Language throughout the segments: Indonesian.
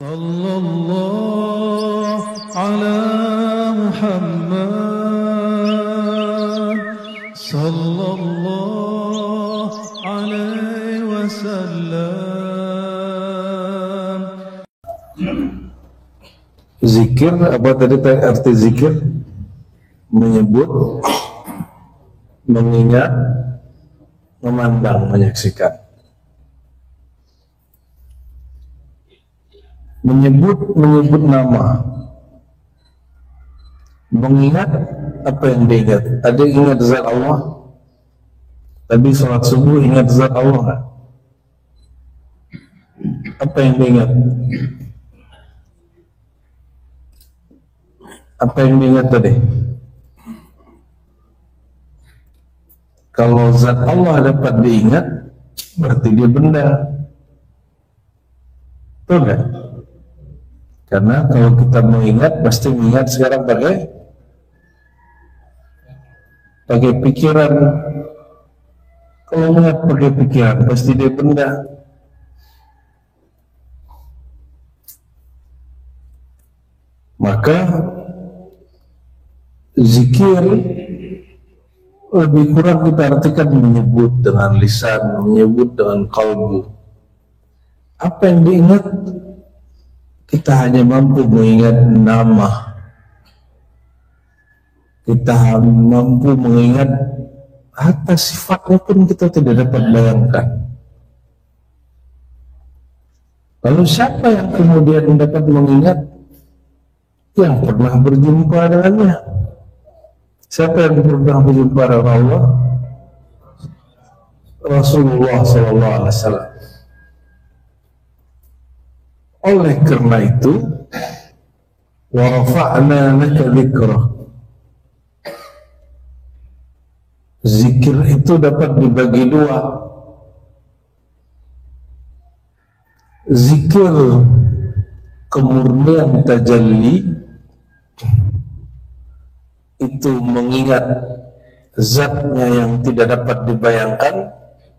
Sallallahu ala Muhammad Sallallahu alaihi wasallam. Zikir, apa tadi arti zikir? Menyebut, mengingat, memandang, menyaksikan. Menyebut nama, mengingat apa yang diingat. Ada ingat zat Allah. Tadi sholat subuh ingat zat Allah kan? Apa yang diingat? Apa yang diingat tadi? Kalau zat Allah dapat diingat, berarti dia benda. Betul kan? Karena kalau kita mengingat, pasti mengingat sekarang pakai pikiran. Kalau mengingat pakai pikiran, pasti dia benda. Maka zikir lebih kurang kita artikan menyebut dengan lisan, menyebut dengan kalbu. Apa yang diingat? Kita hanya mampu mengingat nama. Kita mampu mengingat hatta sifatnya pun kita tidak dapat bayangkan. Lalu siapa yang kemudian dapat mengingat? Yang pernah berjumpa dengannya. Siapa yang pernah berjumpa dengan Allah? Rasulullah SAW. Oleh karena itu, wa rafa'na laka dzikrah. Zikir itu dapat dibagi dua. Zikir kemurnian tajalli itu mengingat zatnya yang tidak dapat dibayangkan,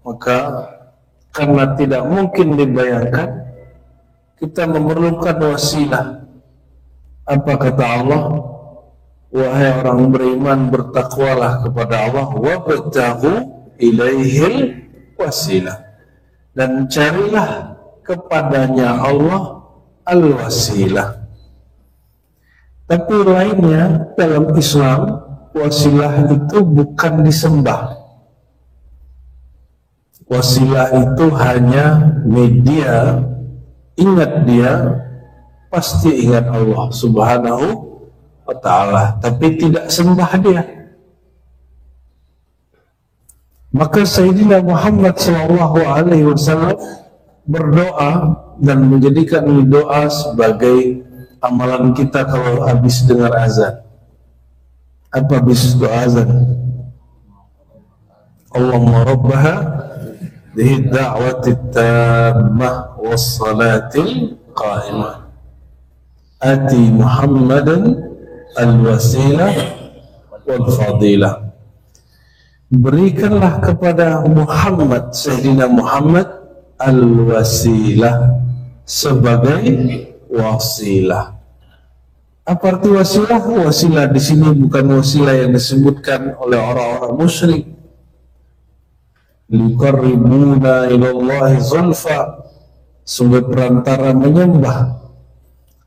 maka karena tidak mungkin dibayangkan, kita memerlukan wasilah. Apa kata Allah? Wahai orang beriman, bertakwalah kepada Allah, wabtaghu ilaihil wasilah, dan carilah kepadanya Allah al-wasilah. Tapi lainnya dalam Islam, wasilah itu bukan disembah. Wasilah itu hanya media. Ingat dia, pasti ingat Allah Subhanahu wa ta'ala, tapi tidak sembah dia. Maka Sayyidina Muhammad SAW berdoa dan menjadikan doa sebagai amalan kita kalau habis dengar azan. Apa habis doa azan? Allahumma rabbaha bihi da'wati tammah wassalatil qa'imah ati Muhammadan al-wasilah wal fadilah. Berikanlah kepada Muhammad, Sayyidina Muhammad, al-wasilah, sebagai wasilah. Apa arti wasilah? Wasilah di sini bukan wasilah yang disebutkan oleh orang-orang musyrik. Liqarribuna ilallahi zulfa, sebagai perantara menyembah,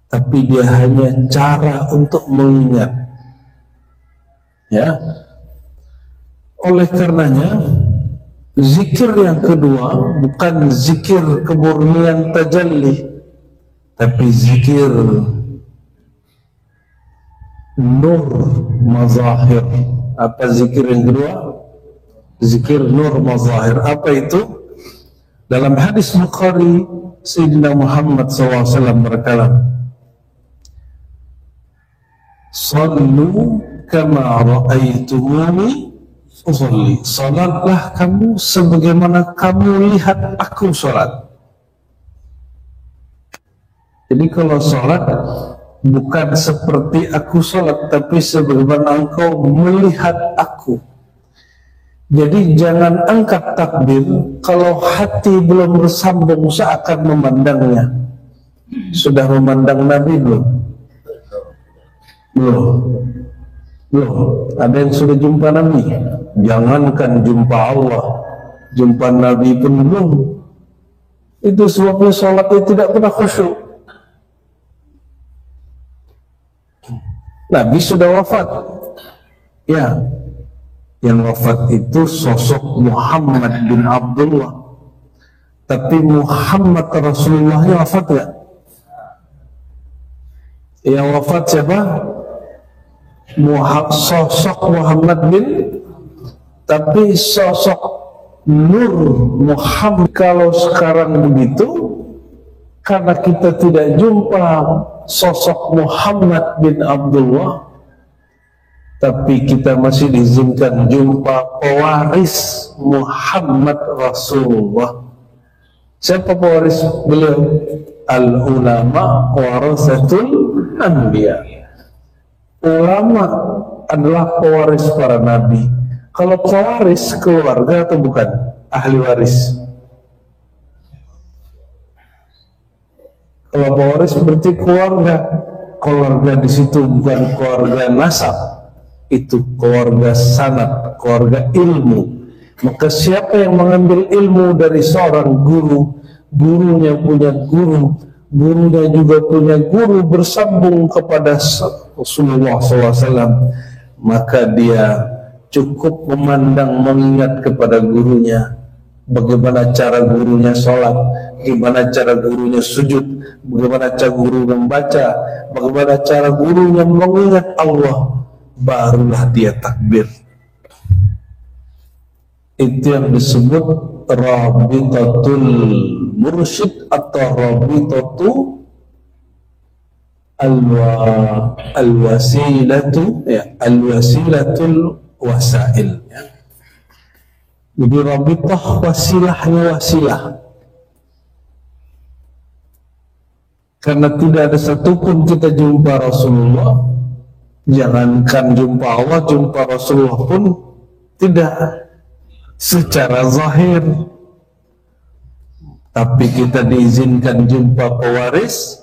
tapi dia hanya cara untuk mengingat. Ya. Oleh karenanya, zikir yang kedua bukan zikir kemurnian tajalli, tapi zikir nur mazahir. Apa zikir yang kedua? Zikir nur mazahir. Apa itu? Dalam hadis Bukhari, Sayyidina Muhammad SAW berkata, sallu kama ra'aitumuni usolli. Salatlah kamu sebagaimana kamu lihat aku salat. Jadi kalau salat bukan seperti aku salat, tapi sebagaimana engkau melihat aku. Jadi jangan angkat takbir kalau hati belum bersambung seakan memandangnya. Sudah memandang Nabi belum? Belum. Belum. Ada yang sudah jumpa Nabi? Jangankan jumpa Allah, jumpa Nabi pun belum. Itu sebabnya sholatnya tidak pernah khusyuk. Nabi sudah wafat. Ya, yang wafat itu sosok Muhammad bin Abdullah. Tapi Muhammad Rasulullahnya wafat gak? Yang wafat siapa? Sosok Muhammad bin, tapi sosok Nur Muhammad. Kalau sekarang begitu, karena kita tidak jumpa sosok Muhammad bin Abdullah, tapi kita masih diizinkan jumpa pewaris Muhammad Rasulullah. Siapa pewaris beliau? Al-ulama warasatul anbiya. Ulama adalah pewaris para nabi. Kalau pewaris keluarga atau bukan? Ahli waris. Kalau pewaris berarti keluarga. Keluarga di situ bukan keluarga nasab, itu keluarga sanad, keluarga ilmu. Maka siapa yang mengambil ilmu dari seorang guru, gurunya punya guru, gurunya juga punya guru, bersambung kepada Rasulullah SAW, maka dia cukup memandang, mengingat kepada gurunya, bagaimana cara gurunya sholat, bagaimana cara gurunya sujud, bagaimana cara guru membaca, bagaimana cara gurunya mengingat Allah, barulah dia takbir. Itu yang disebut rabitatul mursyid atau rabitatu al-wasilatu, ya, al-wasilatul wasail, ya. Jadi rabitah wasilahnya wasilah, karena tidak ada satupun kita jumpa Rasulullah, jangankan jumpa Allah, jumpa Rasulullah pun tidak secara zahir, tapi kita diizinkan jumpa pewaris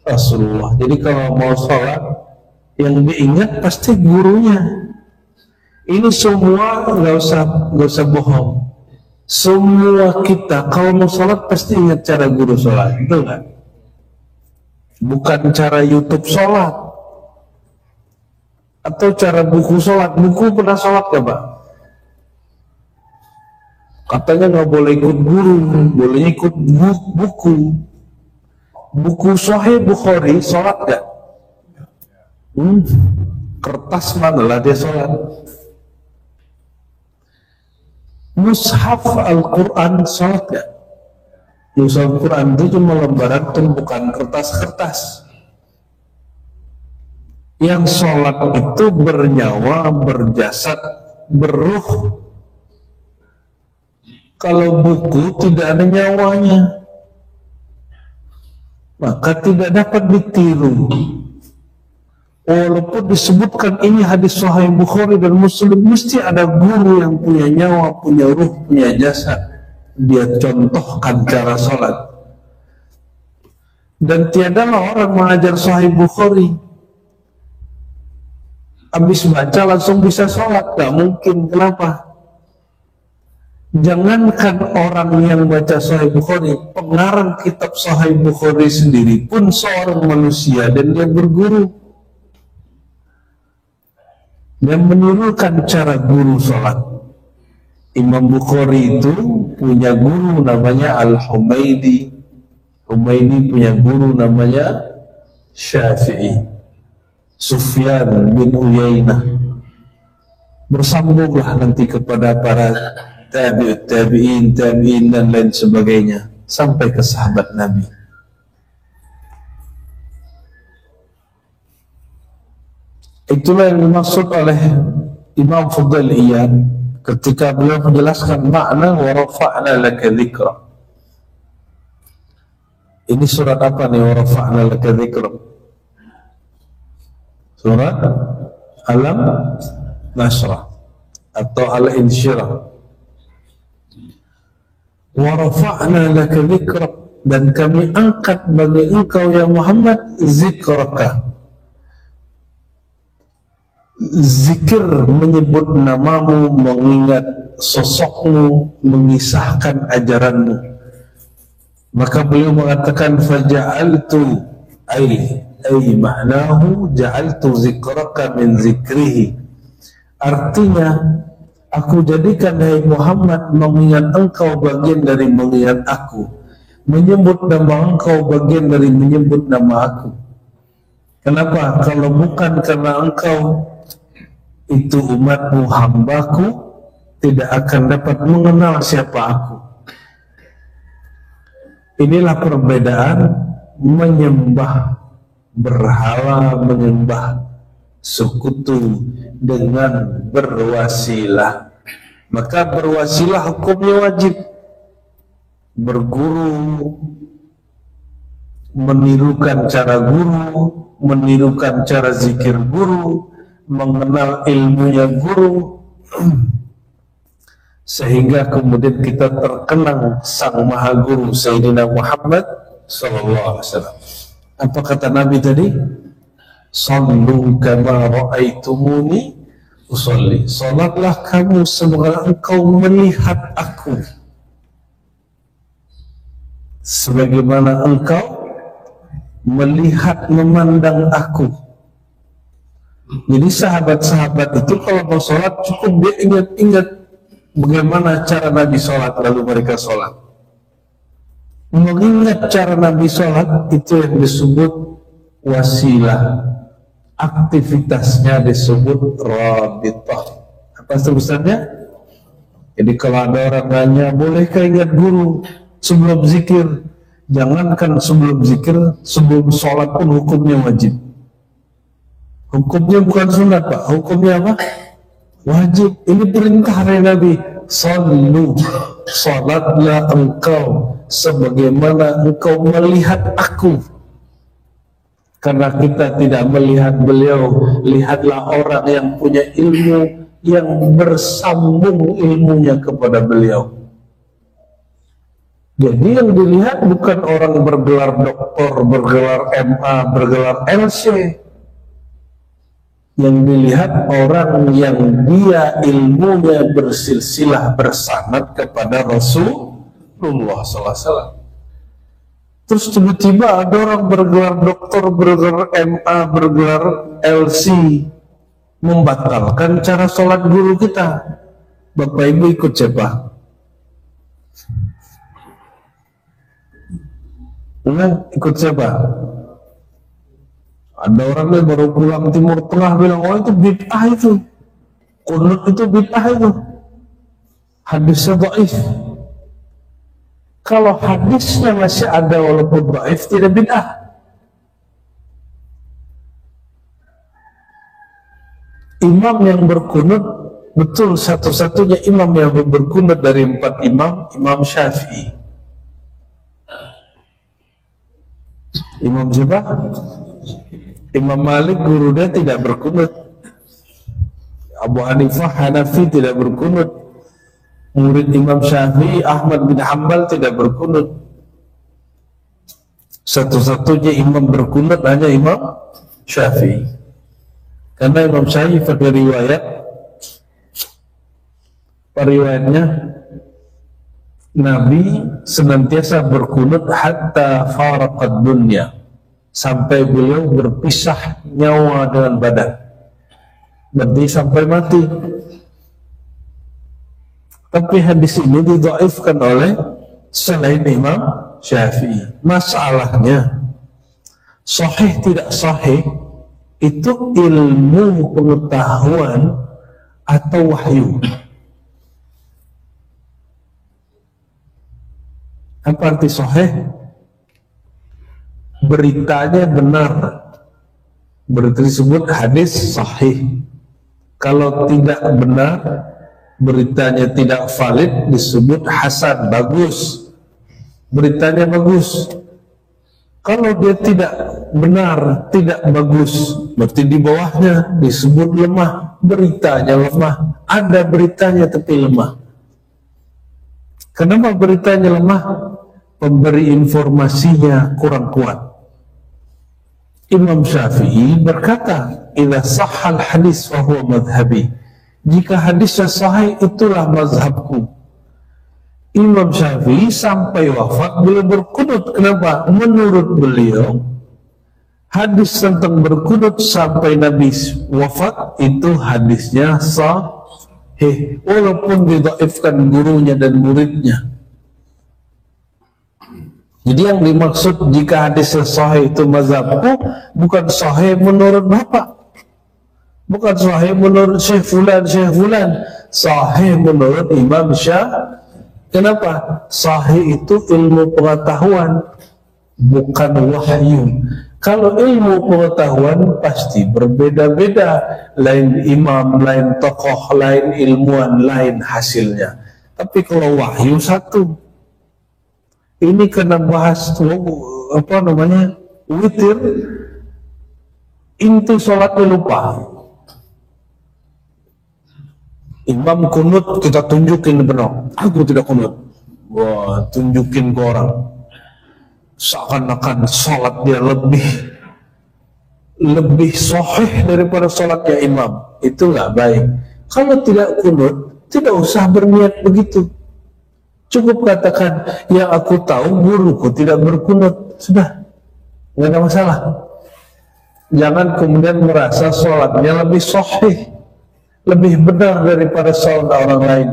Rasulullah. Jadi kalau mau sholat, yang diingat pasti gurunya. Ini semua nggak usah bohong. Semua kita kalau mau sholat pasti ingat cara guru sholat, betul nggak? Bukan cara YouTube sholat atau cara buku sholat. Buku pernah sholat gak, Pak? Katanya nggak boleh ikut guru, boleh ikut buku. Buku Sahih Bukhari sholat gak? Kertas mana lah dia sholat. Mushaf Al-Quran sholat gak? Mushaf Al-Quran itu cuma lembaran tumpukan kertas-kertas. Yang sholat itu bernyawa, berjasad, berruh. Kalau buku tidak ada nyawanya, maka tidak dapat ditiru. Walaupun disebutkan ini hadis Sahih Bukhari dan Muslim, mesti ada guru yang punya nyawa, punya ruh, punya jasad. Dia contohkan cara sholat. Dan tiadalah orang mengajar Sahih Bukhari habis baca langsung bisa sholat, gak mungkin. Kenapa? Jangankan orang yang baca Sahih Bukhari, pengarang kitab Sahih Bukhari sendiri pun seorang manusia dan dia berguru. Dia menirukan cara guru sholat. Imam Bukhari itu punya guru namanya Al-Humaidi. Humaidi punya guru namanya Syafi'i. Sufyan bin Uyainah. Bersambunglah nanti kepada para tabi'in dan lain sebagainya sampai ke sahabat Nabi. Itulah yang dimaksud oleh Imam Fudail Iyad ketika beliau menjelaskan makna wa rafa'na laka dzikra. Ini surat apa nih, wa rafa'na laka dzikra? Surat Alam Nasrah atau Al-Insyirah. Wa rafa'na laka dzikra, dan kami angkat bagi engkau ya Muhammad zikraka. Zikir menyebut namamu, mengingat sosokmu, mengisahkan ajaranmu. Maka beliau mengatakan faja'altu ay ma'nahu ja'altu zikraka min zikrihi. Artinya aku jadikan hai Muhammad mengingat engkau bagian dari mengingat aku, menyebut nama engkau bagian dari menyebut nama aku. Kenapa? Kalau bukan karena engkau itu umatmu, hambaku, tidak akan dapat mengenal siapa aku. Inilah perbedaan menyembah berhala, menyembah sekutu dengan berwasilah. Maka berwasilah hukumnya wajib. Berguru, menirukan cara guru, menirukan cara zikir guru, mengenal ilmunya guru, sehingga kemudian kita terkenang sang maha guru Sayyidina Muhammad sallallahu alaihi wasallam. Apa kata Nabi tadi? Sallu kama ra'aitumuni usolli. Salatlah kamu sebagaimana engkau melihat aku, sebagaimana engkau melihat memandang aku. Jadi sahabat-sahabat itu kalau mau sholat cukup dia ingat-ingat bagaimana cara Nabi sholat, lalu mereka sholat. Mengingat cara Nabi sholat itu yang disebut wasilah. Aktivitasnya disebut rabitah. Apa sebutannya? Jadi kalau ada orang nanya, bolehkah ingat guru sebelum zikir? Jangankan sebelum zikir, sebelum sholat pun hukumnya wajib. Hukumnya bukan sunat, Pak. Hukumnya apa? Wajib. Ini perintah dari Nabi. Sallu, salatlah engkau sebagaimana engkau melihat aku. Karena kita tidak melihat beliau, lihatlah orang yang punya ilmu, yang bersambung ilmunya kepada beliau. Jadi yang dilihat bukan orang bergelar doktor, bergelar MA, bergelar LC. Yang dilihat orang yang dia ilmunya bersilsilah bersanad kepada Rasulullah SAW. Terus tiba-tiba ada orang bergelar doktor, bergelar MA, bergelar LC, membatalkan cara sholat guru kita. Bapak Ibu ikut siapa? Ikut siapa? Ada orang yang baru pulang Timur Tengah bilang, oh itu bid'ah itu, kunut itu bid'ah itu, hadisnya dhaif. Kalau hadisnya masih ada walaupun dhaif, tidak bid'ah. Imam yang berkunut, betul satu-satunya imam yang berkunut dari 4 imam, Imam Syafi'i. Imam siapa? Imam Malik guru dia tidak berkunut. Abu Hanifah Hanafi tidak berkunut. Murid Imam Syafi'i Ahmad bin Hanbal tidak berkunut. Satu-satunya imam berkunut hanya Imam Syafi'i. Karena Imam Syafi'i pada riwayatnya Nabi senantiasa berkunut hatta faraqad dunya, sampai beliau berpisah nyawa dengan badan, berarti sampai mati. Tapi hadis ini didhaifkan oleh selain Imam Syafi'i. Masalahnya sahih tidak sahih itu ilmu pengetahuan atau wahyu. Apa arti sahih? Beritanya benar, berarti disebut hadis sahih. Kalau tidak benar, beritanya tidak valid, disebut hasan, bagus. Beritanya bagus. Kalau dia tidak benar, tidak bagus, berarti di bawahnya disebut lemah. Beritanya lemah. Ada beritanya tapi lemah. Kenapa beritanya lemah? pemberi informasinya kurang kuat. Imam Syafi'i berkata, "Idza sahhal hadis fa huwa madhhabi." Jika hadisnya sahih, itulah mazhabku. Imam Syafi'i sampai wafat beliau berkunut. Kenapa? Menurut beliau, hadis tentang berkunut sampai Nabi wafat itu hadisnya sahih, walaupun didhaifkan gurunya dan muridnya. Jadi yang dimaksud jika hadisnya sahih itu mazhabku, bukan sahih menurut bapak, bukan sahih menurut Syekh Fulan, sahih menurut Imam Syafi'i. Kenapa? Sahih itu ilmu pengetahuan, bukan wahyu. Kalau ilmu pengetahuan pasti berbeda-beda, lain imam, lain tokoh, lain ilmuwan, lain hasilnya. Tapi kalau wahyu satu. Ini kena bahas witir, inti sholatnya lupa. Imam kunut, kita tunjukin benar. Aku tidak kunut. Wah, tunjukin ke orang. Seakan-akan sholat dia lebih sahih daripada sholatnya imam. Itu nggak baik. Kalau tidak kunut, tidak usah berniat begitu. Cukup katakan, yang aku tahu guruku tidak berkunut. Sudah, nggak ada masalah. Jangan kemudian merasa sholatnya lebih sahih, lebih benar daripada sholat orang lain,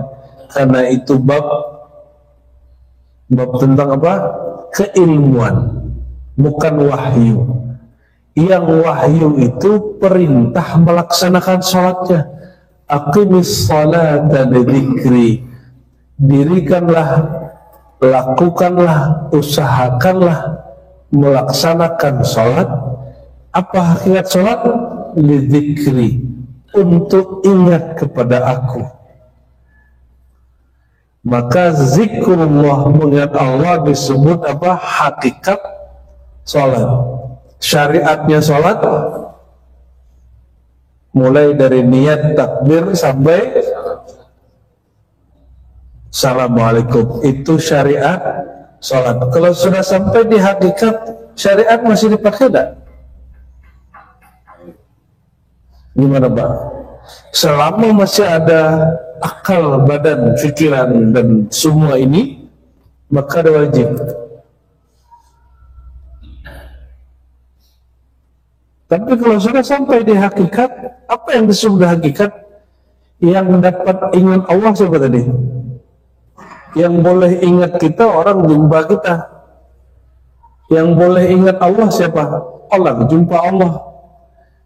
karena itu bab tentang apa? Keilmuan, bukan wahyu. Yang wahyu itu perintah melaksanakan sholatnya. Aqimis salata lidzikri, dirikanlah, lakukanlah, usahakanlah melaksanakan sholat. Apa hakikat sholat? Lidzikri, untuk ingat kepada aku. Maka zikrullah, mengingat Allah, disebut apa? Hakikat sholat. Syariatnya sholat mulai dari niat takbir sampai assalamualaikum, itu syariat sholat. Kalau sudah sampai di hakikat, syariat masih dipakai tidak? Gimana Pak? Selama masih ada akal, badan, pikiran, dan semua ini, maka ada wajib. Tapi kalau sudah sampai di hakikat, apa yang disebut hakikat? Yang dapat ingat Allah siapa tadi? Yang boleh ingat kita orang jumpa kita. Yang boleh ingat Allah siapa? Allah, jumpa Allah.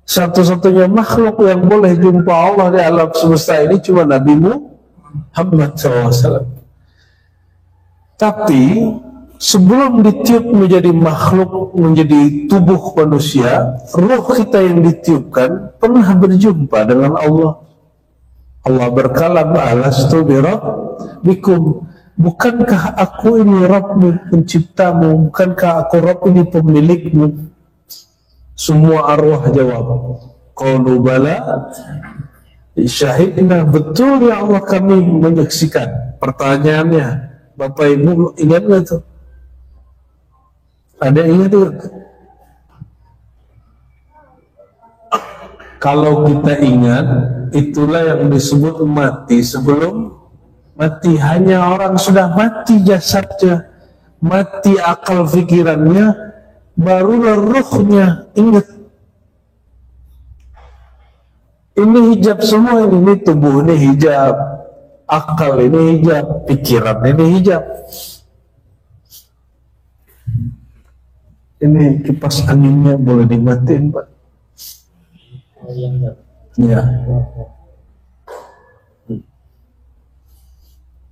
Satu-satunya makhluk yang boleh jumpa Allah di alam semesta ini cuma Nabi Muhammad SAW. Tapi sebelum ditiup menjadi makhluk, menjadi tubuh manusia, roh kita yang ditiupkan pernah berjumpa dengan Allah. Allah berkalam, alastu birabbikum, bukankah aku ini Rabbmu, penciptamu? Bukankah aku Rabb ini pemilikmu? Semua arwah jawab, qalu bala syahidna, betul ya Allah, kami menyaksikan. Pertanyaannya, Bapak Ibu ingat nggak tuh? Ada yang ingat tuh? Kalau kita ingat, itulah yang disebut mati sebelum mati. Hanya orang sudah mati jasadnya, mati akal pikirannya, barulah ruhnya ingat. Ini hijab semua ini tubuh ini hijab, akal ini hijab, pikiran ini hijab. Ini kipas anginnya boleh dimatiin Pak? Ya.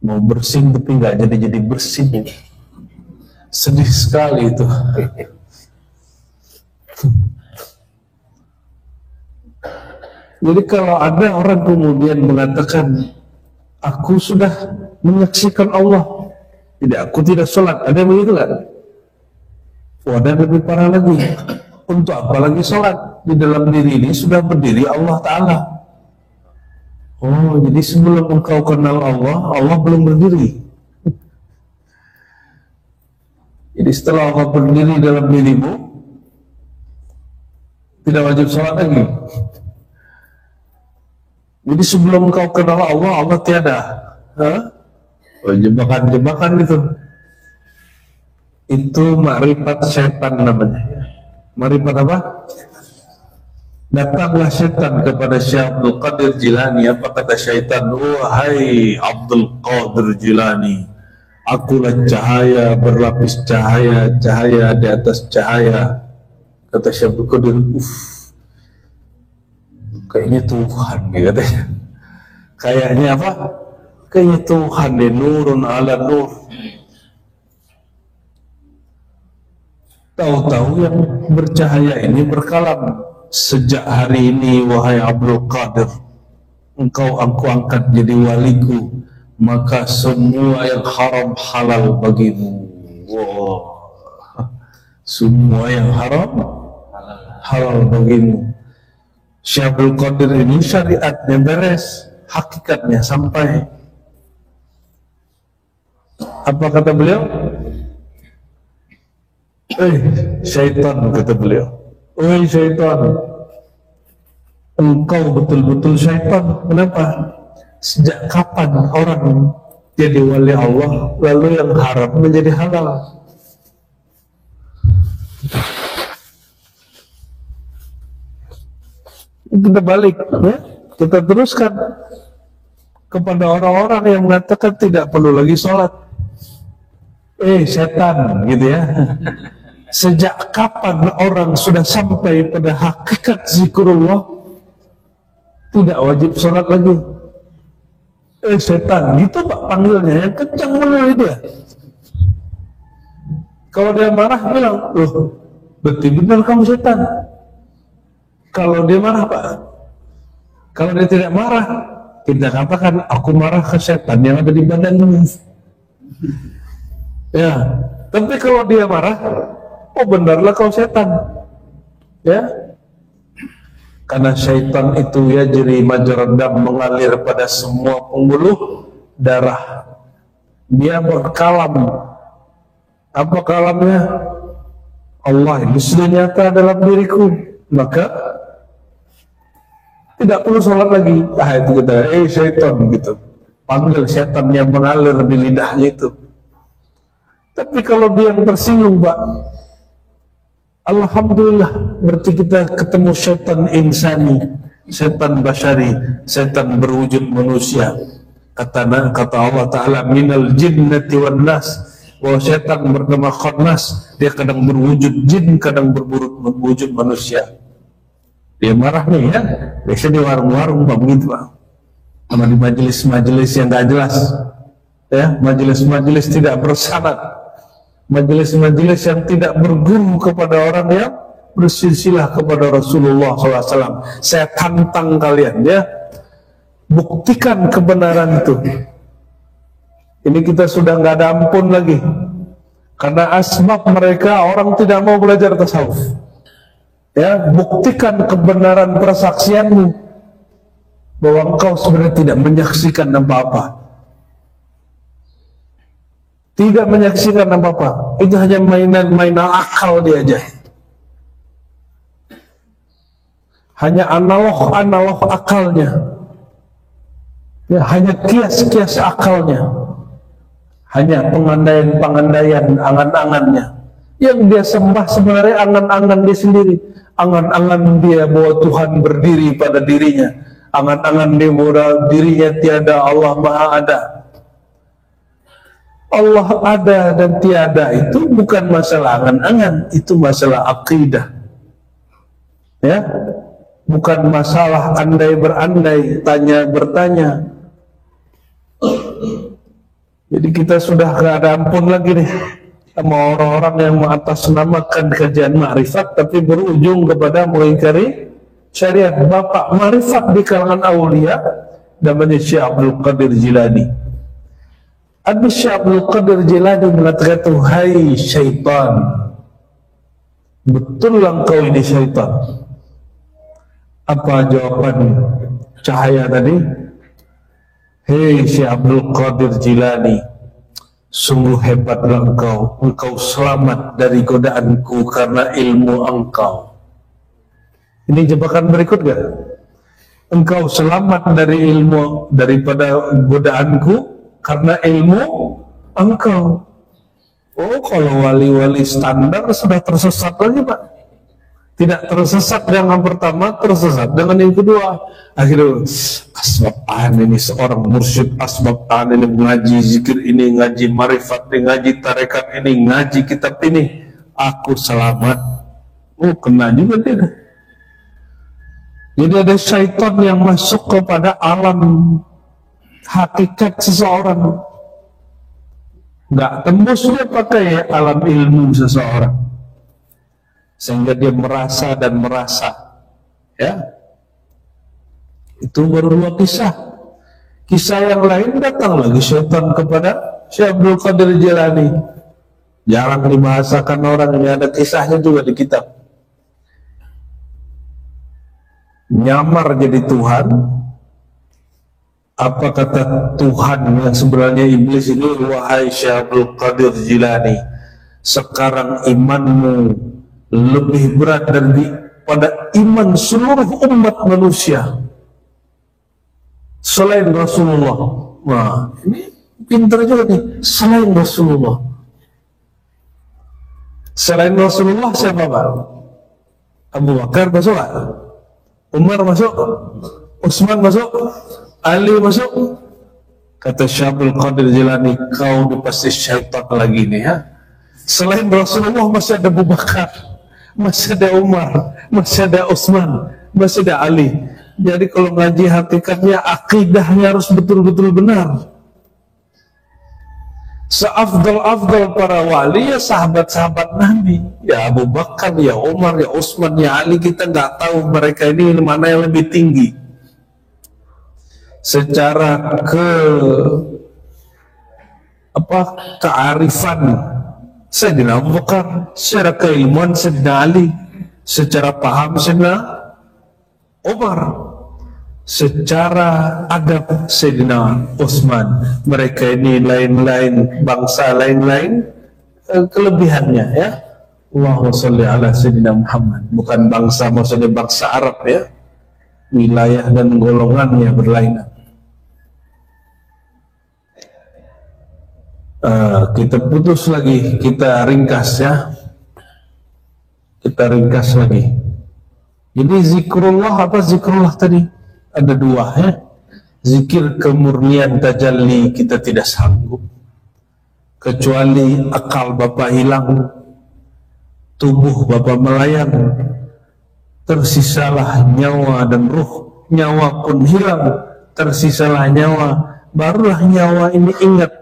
Mau bersin tapi nggak jadi bersin ini. Sedih sekali itu. Jadi kalau ada orang kemudian mengatakan, aku sudah menyaksikan Allah, aku tidak sholat, ada yang begitu nggak? Oh, ada yang lebih parah lagi. Untuk apa lagi sholat? Di dalam diri ini sudah berdiri Allah Ta'ala. Oh, jadi sebelum engkau kenal Allah, Allah belum berdiri. Jadi setelah Allah berdiri dalam dirimu, tidak wajib sholat lagi. Jadi sebelum kau kenal Allah, Allah tiada. Oh, jebakan-jebakan itu. Itu makrifat setan namanya. Makrifat apa? Datanglah setan kepada Syekh Abdul Qadir Jilani. Apa kata syaitan? Wahai Abdul Qadir Jilani, akulah cahaya berlapis cahaya, cahaya di atas cahaya. Kata Syekh Abdul Qadir, kayaknya Tuhan gitu katanya. Kayaknya apa? Kayaknya Tuhan deh, nurun ala nur. Tahu-tahu yang bercahaya ini berkalam, sejak hari ini wahai Abdul Qadir, engkau aku angkat jadi waliku, maka semua yang haram halal bagimu. Wow. Semua yang haram halal bagimu. Syekh Abdul Qadir ini syariatnya beres, hakikatnya sampai. Apa kata beliau? Syaitan, kata beliau. Syaitan, engkau betul-betul syaitan. Kenapa? Sejak kapan orang jadi wali Allah lalu yang haram menjadi halal? Kita balik, ya? Kita teruskan kepada orang-orang yang mengatakan tidak perlu lagi sholat. Setan, gitu ya. Sejak kapan orang sudah sampai pada hakikat zikrullah tidak wajib sholat lagi? Setan, gitu Pak panggilnya, yang kencang benar dia. Kalau dia marah bilang, loh, berarti benar kamu setan. Kalau dia marah Pak, kalau dia tidak marah, kita katakan aku marah ke setan yang ada di badanmu. Ya, tapi kalau dia marah, oh benarlah kau setan, ya. Karena syaitan itu ya jadi majrad dam, mengalir pada semua pembuluh darah. Dia berkalam. Apa kalamnya? Allah itu sudah nyata dalam diriku, maka tidak perlu sholat lagi. Itu kita, syaitan gitu. Panggil setan yang mengalir di lidahnya itu. Tapi kalau dia yang tersinggung, Pak, alhamdulillah, berarti kita ketemu setan insani, setan basyari, setan berwujud manusia. Kata Allah Ta'ala, minal jinnati wan nas, bahwa setan bernama Khannas, dia kadang berwujud jin, kadang berwujud manusia. Dia marah nih ya, biasa di warung-warung Pak, begitu Pak, sama di majelis-majelis yang gak jelas, ya, majelis-majelis tidak bersanad, majelis-majelis yang tidak berguru kepada orang yang bersilsilah kepada Rasulullah SAW. Saya tantang kalian ya, buktikan kebenaran itu. Ini kita sudah nggak ada ampun lagi, karena asbab mereka orang tidak mau belajar tasawuf. Ya, buktikan kebenaran persaksianmu bahwa engkau sebenarnya tidak menyaksikan apa-apa. Tidak menyaksikan apa-apa, itu hanya mainan akal dia aja, hanya analog akalnya, ya, hanya kias akalnya, hanya pengandaian angan-angannya. Yang dia sembah sebenarnya angan-angan dia sendiri, angan-angan dia bahwa Tuhan berdiri pada dirinya, angan-angan dia bahwa dirinya tiada, Allah Maha Ada. Allah ada dan tiada itu bukan masalah angan-angan, itu masalah akidah, ya, bukan masalah andai berandai, tanya bertanya. Jadi kita sudah gak ada ampun lagi nih sama orang-orang yang mengatasnamakan kajian ma'rifat tapi berujung kepada mengingkari syariat. Bapak ma'rifat di kalangan aulia namanya Syekh Abdul Qadir Jilani. Syekh Abdul Qadir Jilani mengatakan, hai syaitan, betul engkau ini syaitan. Apa jawaban cahaya tadi? Hei Syekh Abdul Qadir Jilani, Sungguh hebatlah engkau selamat dari godaanku karena ilmu engkau. Ini jebakan berikut gak? Engkau selamat dari ilmu daripada godaanku karena ilmu engkau. Oh, kalau wali-wali standar sudah tersesat lagi, Pak. Tidak tersesat dengan pertama, tersesat dengan yang kedua. Akhirnya asbab ini seorang mursyid, asbab ini ngaji zikir ini, ngaji marifat ini, ngaji tarekat ini, ngaji kitab ini, aku selamat. Oh, kena juga dia. Jadi ada syaitan yang masuk kepada alam hakikat seseorang, nggak tembus dia pakai alam ilmu seseorang, sehingga dia merasa dan merasa, ya. Itu baru dua kisah. Kisah yang lain datang lagi syaitan kepada Syekh Abdul Qadir Jilani. Jarang dibahasakan orang, ini ada kisahnya juga di kitab. Nyamar jadi Tuhan. Apa kata Tuhan yang sebenarnya iblis ini? Wahai Syekh Abdul Qadir Jilani, sekarang imanmu lebih berat daripada iman seluruh umat manusia selain Rasulullah. Wah, ini pintar juga nih. Selain Rasulullah. Selain Rasulullah siapa, Pak? Abu Bakar masuk gak? Umar masuk? Utsman masuk? Ali masuk? Kata Syekh Abdul Qadir Jilani, kau ini pasti syaitan lagi nih, ya. Selain Rasulullah masih ada Abu Bakar, masih ada Umar, masih ada Utsman, masih ada Ali. Jadi kalau ngaji hakikatnya, akidahnya harus betul-betul benar. Seafdal-afdal para wali ya sahabat-sahabat Nabi, ya Abu Bakar, ya Umar, ya Utsman, ya Ali. Kita nggak tahu mereka ini mana yang lebih tinggi secara kearifan. Sayyidina Abu Bakar, secara keilmuan Sayyidina Ali, secara paham Sayyidina Umar, secara adab Sayyidina Utsman. Mereka ini lain-lain bangsa, lain-lain kelebihannya, ya. Allahumma sholli ala Sayyidina Muhammad. Bukan bangsa, maksudnya bangsa Arab, ya. Wilayah dan golongannya berlainan. Kita putus lagi, kita ringkas, ya. Kita ringkas lagi. Jadi zikrullah, apa zikrullah tadi? Ada dua, ya. Zikir kemurnian tajalli kita tidak sanggup, kecuali akal Bapak hilang, tubuh Bapak melayang, tersisalah nyawa dan ruh. Nyawa pun hilang, tersisalah nyawa. Barulah nyawa ini ingat.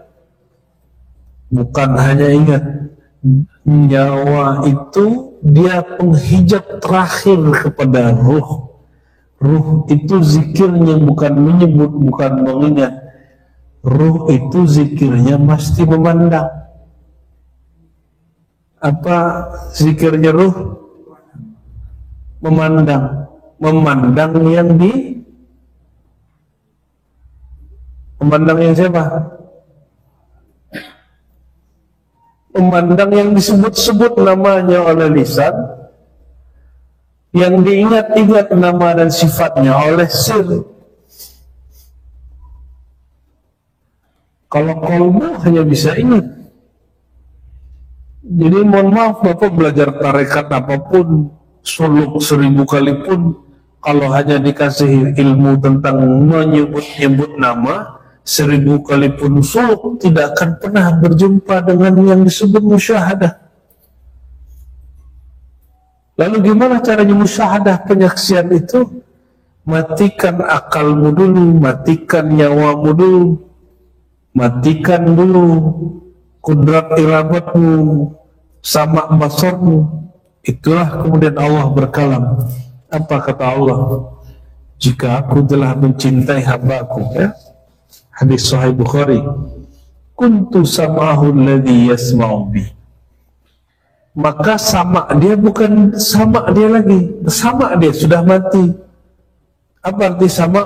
Bukan hanya ingat, nyawa itu dia penghijab terakhir kepada ruh. Ruh itu zikirnya bukan menyebut, bukan mengingat. Ruh itu zikirnya pasti memandang. Apa zikirnya ruh? Memandang. Memandang yang memandang yang siapa? Memandang yang disebut-sebut namanya oleh lisan, yang diingat-ingat nama dan sifatnya oleh sir. Kalau qalbu hanya bisa ingat. Jadi mohon maaf, Bapak belajar tarekat apapun, suluk 1000 kali pun, kalau hanya dikasih ilmu tentang menyebut-nyebut nama 1000 kali pun suluk, tidak akan pernah berjumpa dengan yang disebut musyahadah. Lalu gimana caranya musyahadah, penyaksian itu? Matikan akalmu dulu, matikan nyawamu dulu, matikan dulu kudrat iradatmu, sama basarmu. Itulah kemudian Allah berkalam. Apa kata Allah? Jika aku telah mencintai hambaku, ya. Hadis Sahih Bukhari, kuntu sam'ahu alladhi yasma'u bi. Maka sama dia bukan sama dia lagi, sama dia sudah mati. Apa arti sama?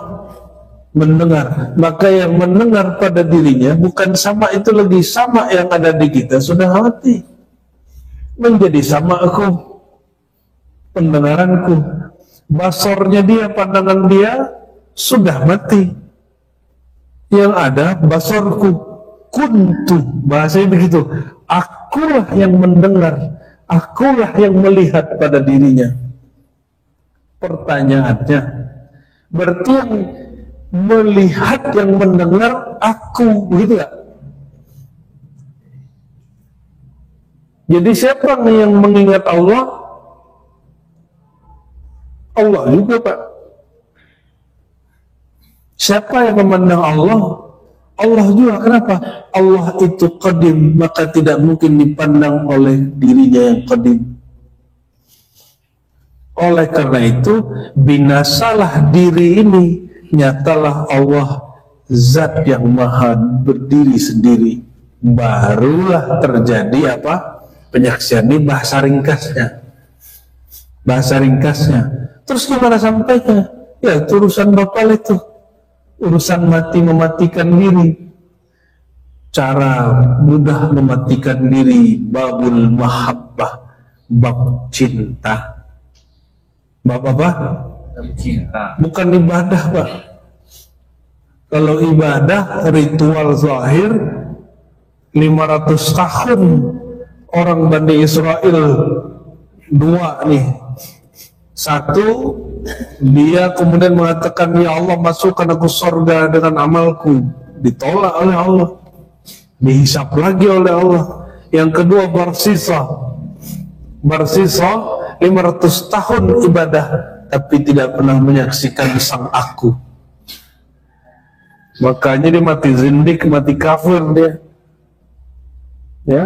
mendengar. Maka yang mendengar pada dirinya bukan sama itu lagi sama yang ada di kita sudah mati. Menjadi sama aku, pendengaranku, basornya dia, pandangan dia sudah mati. Yang ada basorku, kuntu, bahasanya begitu. Akulah yang mendengar, akulah yang melihat pada dirinya. Pertanyaannya, berarti yang melihat, yang mendengar aku, begitu gak? Jadi siapa nih yang mengingat Allah? Allah juga, Pak. Siapa yang memandang Allah? Allah juga. Kenapa? Allah itu qadim, maka tidak mungkin dipandang oleh dirinya yang qadim. Oleh karena itu, binasalah diri ini, nyatalah Allah zat yang maha berdiri sendiri. Barulah terjadi apa? Penyaksian. Ini bahasa ringkasnya. Bahasa ringkasnya. Terus gimana sampainya? Ya, itu urusan Bapak itu. Urusan mati mematikan diri. Cara mudah mematikan diri, babul mahabbah, bab cinta. Bab apa? Cinta. Bukan ibadah, Pak. Kalau ibadah, ritual zahir 500 tahun orang Bani Israel dua nih. Satu, dia kemudian mengatakan, ya Allah masukkan aku surga dengan amalku. Ditolak oleh Allah, dihisap lagi oleh Allah. Yang kedua, bersisa 500 tahun ibadah, tapi tidak pernah menyaksikan sang aku. Makanya dia mati zindik, mati kafir dia. Ya,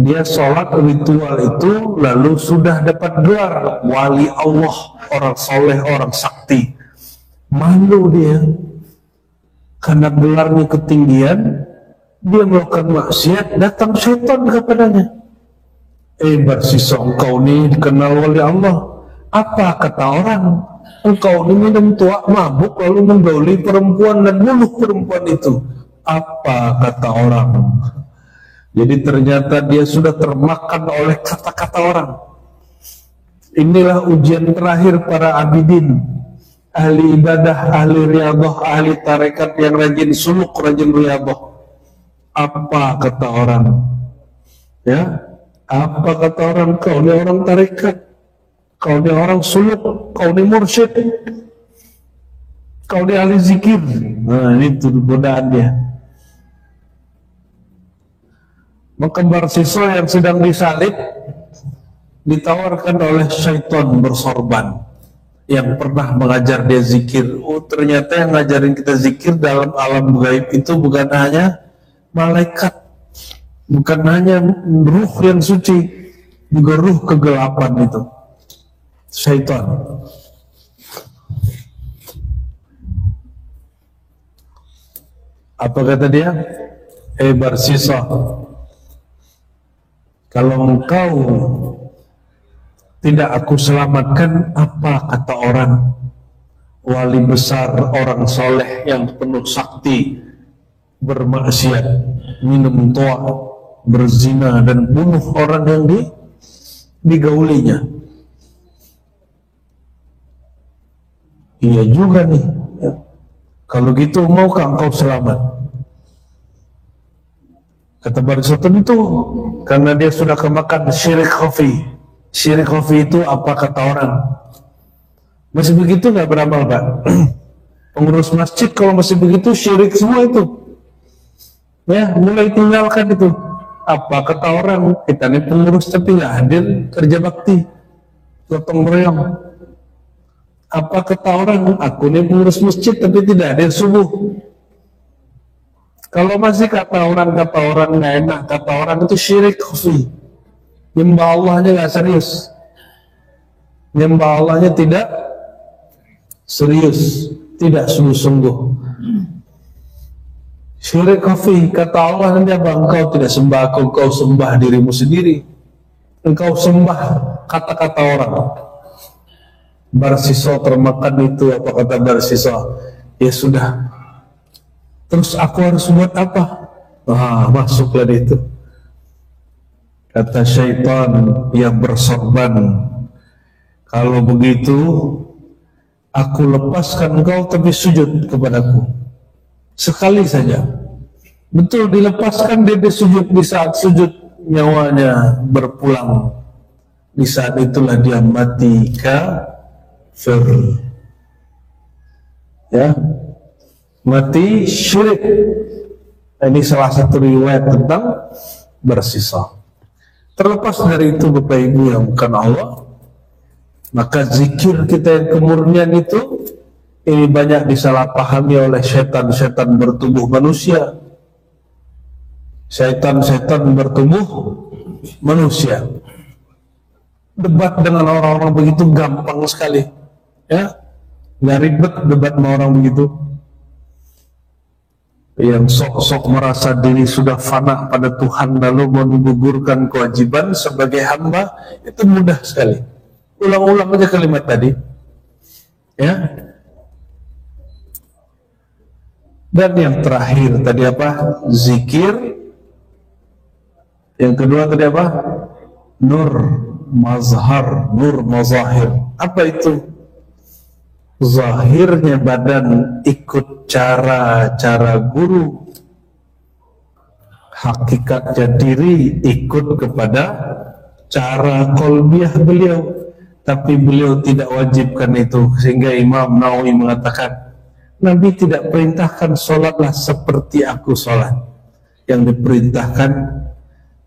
dia sholat ritual itu lalu sudah dapat gelar wali Allah, orang soleh, orang sakti. Malu dia karena gelarnya ketinggian. Dia melakukan maksiat, datang syaitan kepadanya. Bersisa, engkau ini dikenal wali Allah. Apa kata orang? Engkau ini minum tua, mabuk, lalu menggauli perempuan dan bunuh perempuan itu. Apa kata orang? Jadi ternyata dia sudah termakan oleh kata-kata orang. Inilah ujian terakhir para abidin, ahli ibadah, ahli riyadhah, ahli tarekat yang rajin suluk, rajin riyadhah. Apa kata orang? Ya, apa kata orang? Kau ini orang tarekat, kau ini orang suluk, kau ini mursyid, kau ini ahli zikir. Nah, ini tuh godaan dia. Maka Barsiso yang sedang disalib ditawarkan oleh syaitan bersorban yang pernah mengajar dia zikir. Oh, ternyata yang ngajarin kita zikir dalam alam gaib itu bukan hanya malaikat, bukan hanya ruh yang suci, juga ruh kegelapan itu, syaitan. Apa kata dia? Barsiso, kalau engkau tidak aku selamatkan, apa kata orang? Wali besar, orang soleh yang penuh sakti, bermaksiat, minum toa, berzina, dan bunuh orang yang digaulinya. Iya juga nih, ya. Kalau gitu maukah engkau selamat? Kata Barisoton itu karena dia sudah kemakan syirik khafi. Syirik khafi itu apa kata orang? Masih begitu nggak beramal, Pak? Pengurus masjid kalau masih begitu syirik semua itu. Ya, mulai tinggalkan itu. Apa kata orang? Kita ini pengurus tapi nggak hadir kerja bakti, gotong royong. Apa kata orang? Aku ini pengurus masjid tapi tidak hadir subuh. Kalau masih kata orang nggak enak, kata orang itu syirik khafi. Nyembah Allahnya nggak serius, nyembah Allahnya tidak serius, tidak sungguh-sungguh. Syirik khafi, kata Allah nanti apa? Engkau tidak sembah aku, engkau sembah dirimu sendiri. Engkau sembah kata-kata orang. Barsiso termakan itu. Apa kata Barsiso? Ya sudah. Terus aku harus buat apa? Masuklah di itu. Kata syaitan yang bersorban, kalau begitu aku lepaskan engkau tapi sujud kepadaku sekali saja. Betul, dilepaskan, dia sujud. Di saat sujud nyawanya berpulang. Di saat itulah dia mati kafir, ya, mati syirik. Ini salah satu riwayat tentang bersisa. Terlepas dari itu Bapak Ibu yang bukan Allah, maka zikir kita yang kemurnian itu ini banyak disalahpahami oleh setan-setan bertubuh manusia. Setan-setan bertubuh manusia. Debat dengan orang-orang begitu gampang sekali, ya, nggak ribet debat sama orang begitu. Yang sok-sok merasa diri sudah fana pada Tuhan lalu menggugurkan kewajiban sebagai hamba, itu mudah sekali. Ulang-ulang aja kalimat tadi, ya. Dan yang terakhir tadi apa? Zikir. Yang kedua tadi apa? Nur mazhar, nur mazahir. Apa itu? Zahirnya badan ikut cara guru, hakikatnya diri ikut kepada cara kolbiah beliau, tapi beliau tidak wajibkan itu. Sehingga Imam Nawawi mengatakan, Nabi tidak perintahkan sholatlah seperti aku sholat. Yang diperintahkan,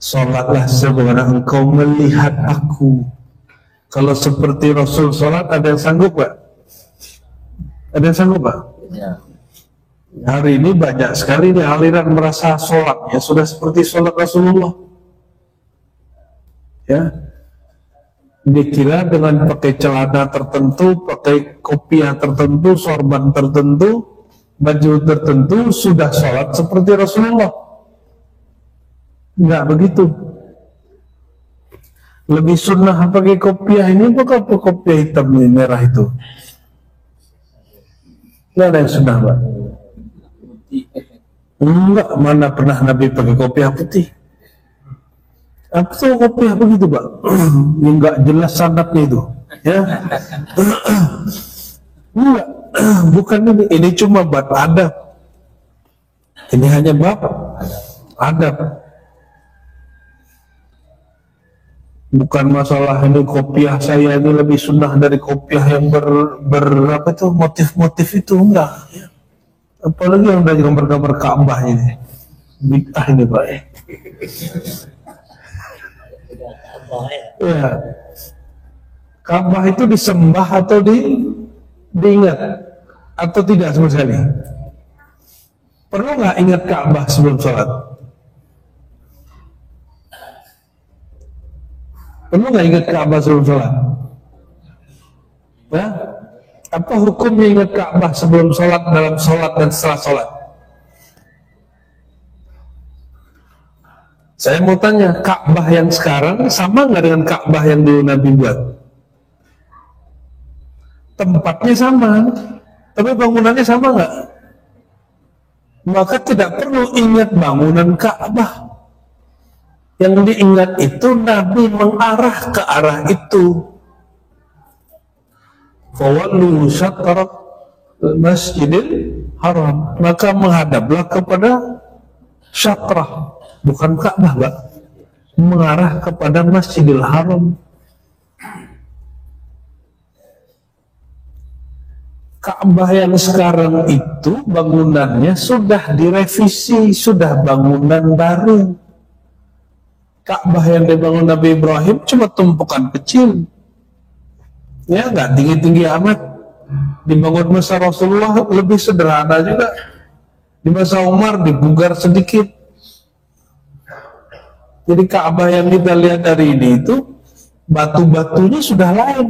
sholatlah sebagaimana engkau melihat aku. Kalau seperti Rasul sholat, ada yang sanggup gak? Ada yang sanggup Pak? Ya. Hari ini banyak sekali nih aliran merasa sholatnya sudah seperti sholat Rasulullah. Ya, dikira dengan pakai celana tertentu, pakai kopiah tertentu, sorban tertentu, baju tertentu sudah sholat seperti Rasulullah. Enggak begitu. Lebih sunnah pakai kopiah ini, bukan kopiah hitam ini, merah itu. Nggak ada yang sunnah Pak. Enggak, mana pernah Nabi pakai kopiah putih. Apa tuh kopiah begitu Pak? Yang nggak jelas sanadnya itu, ya. Enggak, bukan ini cuma bab adab. Ini hanya bab adab. Bukan masalah ini kopiah saya ini lebih sunnah dari kopiah yang apa itu motif-motif itu, enggak. Apalagi yang dari gambar-gambar Ka'bah ini, bid'ah ini Pak. Ya, Ka'bah itu disembah atau diingat atau tidak sama sekali? Perlu nggak ingat Ka'bah sebelum sholat? Perlu nggak ingat Ka'bah sebelum sholat? Ya? Apa hukumnya ingat Ka'bah sebelum sholat, dalam sholat dan setelah sholat? Saya mau tanya, Ka'bah yang sekarang sama nggak dengan Ka'bah yang dulu Nabi buat? Tempatnya sama, tapi bangunannya sama nggak? Maka tidak perlu ingat bangunan Ka'bah. Yang diingat itu Nabi mengarah ke arah itu. Fawallu syatr Masjidil Haram, maka menghadaplah kepada syatrah, bukan Ka'bah Pak, mengarah kepada Masjidil Haram. Ka'bah yang sekarang itu bangunannya sudah direvisi, sudah bangunan baru. Ka'bah yang dibangun Nabi Ibrahim cuma tumpukan kecil, ya, nggak tinggi-tinggi amat. Dibangun masa Rasulullah lebih sederhana juga. Di masa Umar dibugar sedikit. Jadi Ka'bah yang kita lihat hari ini itu batu-batunya sudah lain.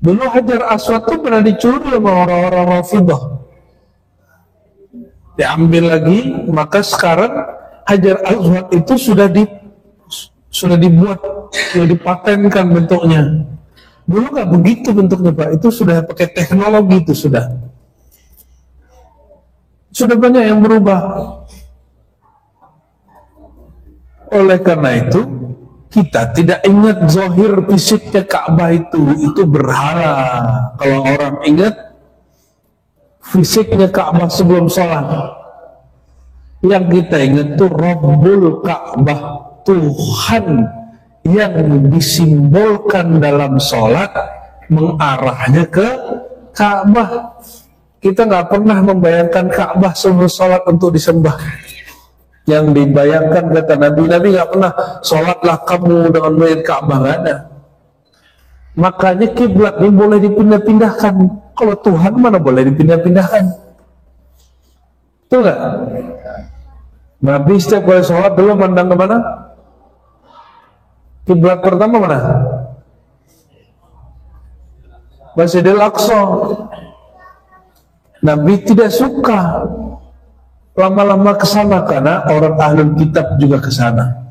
Dulu Hajar Aswad itu pernah dicuri sama orang-orang Rafidah, diambil lagi. Maka sekarang Hajar Aswad itu sudah dibuat, sudah dipatenkan bentuknya. Dulu nggak begitu bentuknya Pak, itu sudah pakai teknologi, itu sudah banyak yang berubah. Oleh karena itu kita tidak ingat zahir fisiknya Ka'bah itu berhala. Kalau orang ingat fisiknya Ka'bah sebelum sholat, yang kita ingat itu Rabbul Ka'bah, Tuhan yang disimbolkan dalam sholat mengarahnya ke Ka'bah. Kita nggak pernah membayangkan Ka'bah sebelum sholat untuk disembah. Yang dibayangkan kata Nabi nggak pernah sholatlah kamu dengan melihat Ka'bah, nggak ada. Makanya kiblat ini boleh dipindah-pindahkan. Kalau Tuhan mana boleh dipindah-pindahkan? Betul nggak? Nabi setiap kali sholat dulu pandang kemana? Kiblat pertama mana? Masjidil Aqsa. Nabi tidak suka lama-lama ke sana karena orang ahlul kitab juga ke sana.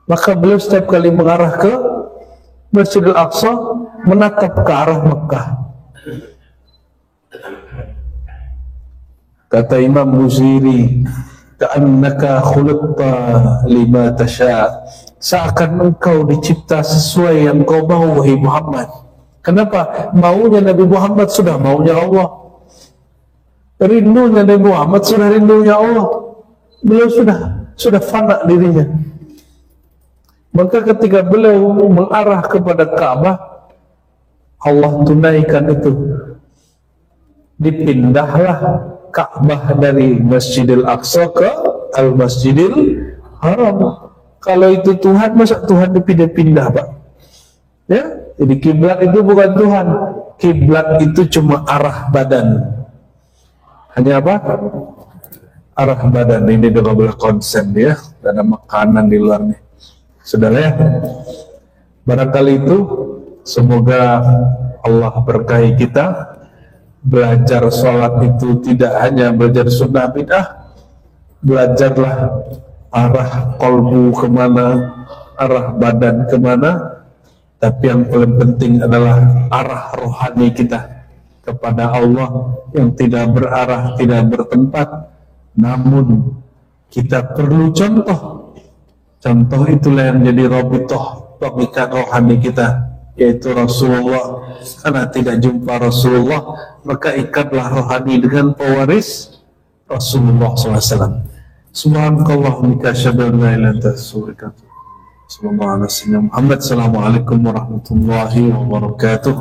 Maka beliau setiap kali mengarah ke Masjidil Aqsa menatap ke arah Mekah. Kata Imam Busiri, ka'annaka khuluqta lima tasha', seakan engkau dicipta sesuai yang kau mau wahai Muhammad. Kenapa? Maunya Nabi Muhammad sudah maunya Allah. Rindunya Nabi Muhammad sudah rindunya Allah. Beliau sudah fana dirinya. Maka ketika beliau mengarah kepada Ka'bah, Allah tunaikan itu. Dipindahlah Ka'bah dari Masjidil Aqsa ke Al-Masjidil Haram. Kalau itu Tuhan, masa Tuhan dipindah-pindah, Pak? Ya, jadi kiblat itu bukan Tuhan. Kiblat itu cuma arah badan. Hanya apa? Arah badan. Ini juga boleh konsen ya. Dan ada makanan di luar nih. Saudara ya, barangkali itu semoga Allah berkahi kita. Belajar sholat itu tidak hanya belajar sunnah bid'ah. Belajarlah arah kolbu kemana, arah badan kemana. Tapi yang paling penting adalah arah rohani kita kepada Allah yang tidak berarah, tidak bertempat. Namun kita perlu contoh. Contoh itulah yang jadi rabitoh, pengikat rohani kita, yaitu Rasulullah. Karena tidak jumpa Rasulullah, maka ikatlah rohani dengan pewaris Rasulullah SAW. Subhanallah, mika syabal la ilaha illa anta. Sallallahu alaihi wasallam. Muhammad. Assalamualaikum warahmatullahi wabarakatuh.